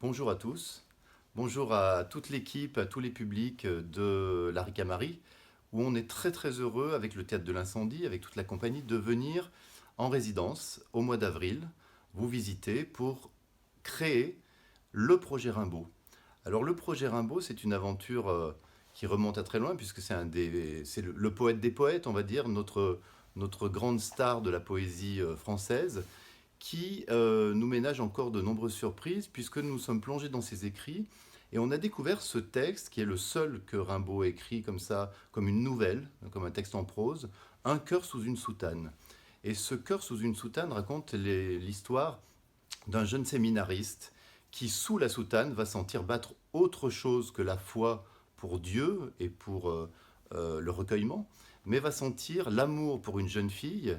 Bonjour à tous, bonjour à toute l'équipe, à tous les publics de la Ricamarie, où on est très très heureux avec le Théâtre de l'Incendie, avec toute la compagnie, de venir en résidence au mois d'avril, vous visiter pour créer le projet Rimbaud. Alors le projet Rimbaud, c'est une aventure qui remonte à très loin, puisque c'est le poète des poètes, on va dire, notre grande star de la poésie française, qui nous ménage encore de nombreuses surprises, puisque nous sommes plongés dans ses écrits, et on a découvert ce texte, qui est le seul que Rimbaud écrit comme ça, comme une nouvelle, comme un texte en prose, Un cœur sous une soutane. Et ce cœur sous une soutane raconte l'histoire d'un jeune séminariste qui, sous la soutane, va sentir battre autre chose que la foi pour Dieu et pour le recueillement, mais va sentir l'amour pour une jeune fille.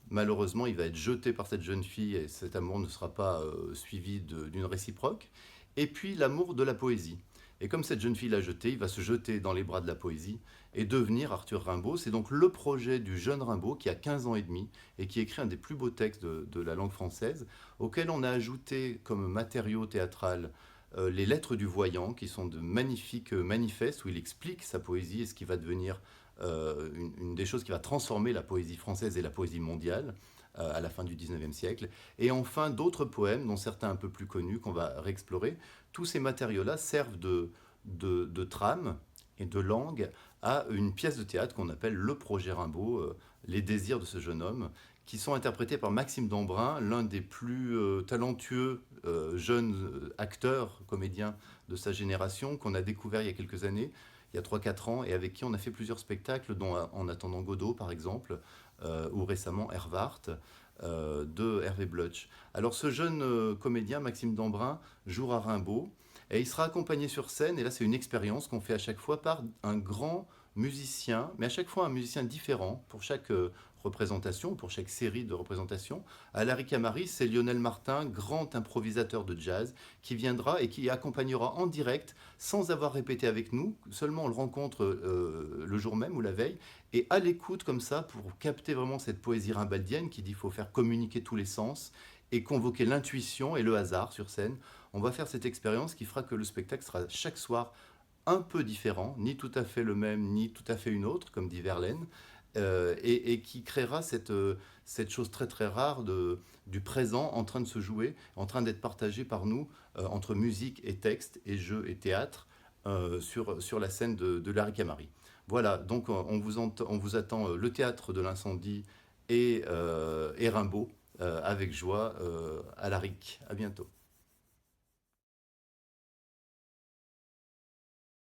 Malheureusement, il va être jeté par cette jeune fille et cet amour ne sera pas suivi d'une réciproque. Et puis l'amour de la poésie. Et comme cette jeune fille l'a jeté, il va se jeter dans les bras de la poésie et devenir Arthur Rimbaud. C'est donc le projet du jeune Rimbaud qui a 15 ans et demi et qui écrit un des plus beaux textes de la langue française, auquel on a ajouté comme matériau théâtral les lettres du voyant, qui sont de magnifiques manifestes où il explique sa poésie et ce qui va devenir une des choses qui va transformer la poésie française et la poésie mondiale à la fin du 19e siècle. Et enfin, d'autres poèmes, dont certains un peu plus connus, qu'on va réexplorer. Tous ces matériaux-là servent de trame et de langue à une pièce de théâtre qu'on appelle Le Projet Rimbaud, Les désirs de ce jeune homme, qui sont interprétés par Maxime Dambrun, l'un des plus talentueux jeunes acteurs, comédiens de sa génération, qu'on a découvert il y a quelques années, il y a 3-4 ans, et avec qui on a fait plusieurs spectacles, dont En attendant Godot, par exemple, ou récemment Hervart, de Hervé Blutch. Alors ce jeune comédien, Maxime Dambrun, jouera Rimbaud, et il sera accompagné sur scène, et là c'est une expérience qu'on fait à chaque fois par un grand musicien, mais à chaque fois un musicien différent pour chaque représentation, pour chaque série de représentations. À la Ricamarie, c'est Lionel Martin, grand improvisateur de jazz, qui viendra et qui accompagnera en direct, sans avoir répété avec nous, seulement on le rencontre le jour même ou la veille, et à l'écoute comme ça, pour capter vraiment cette poésie rimbaldienne qui dit qu'il faut faire communiquer tous les sens et convoquer l'intuition et le hasard sur scène. On va faire cette expérience qui fera que le spectacle sera chaque soir un peu différent, ni tout à fait le même, ni tout à fait une autre, comme dit Verlaine, et qui créera cette chose très très rare du présent en train de se jouer, en train d'être partagé par nous entre musique et texte, et jeu et théâtre, sur la scène de la Ricamarie. Voilà, donc on vous attend le théâtre de l'incendie et Rimbaud avec joie à la RIC. À bientôt.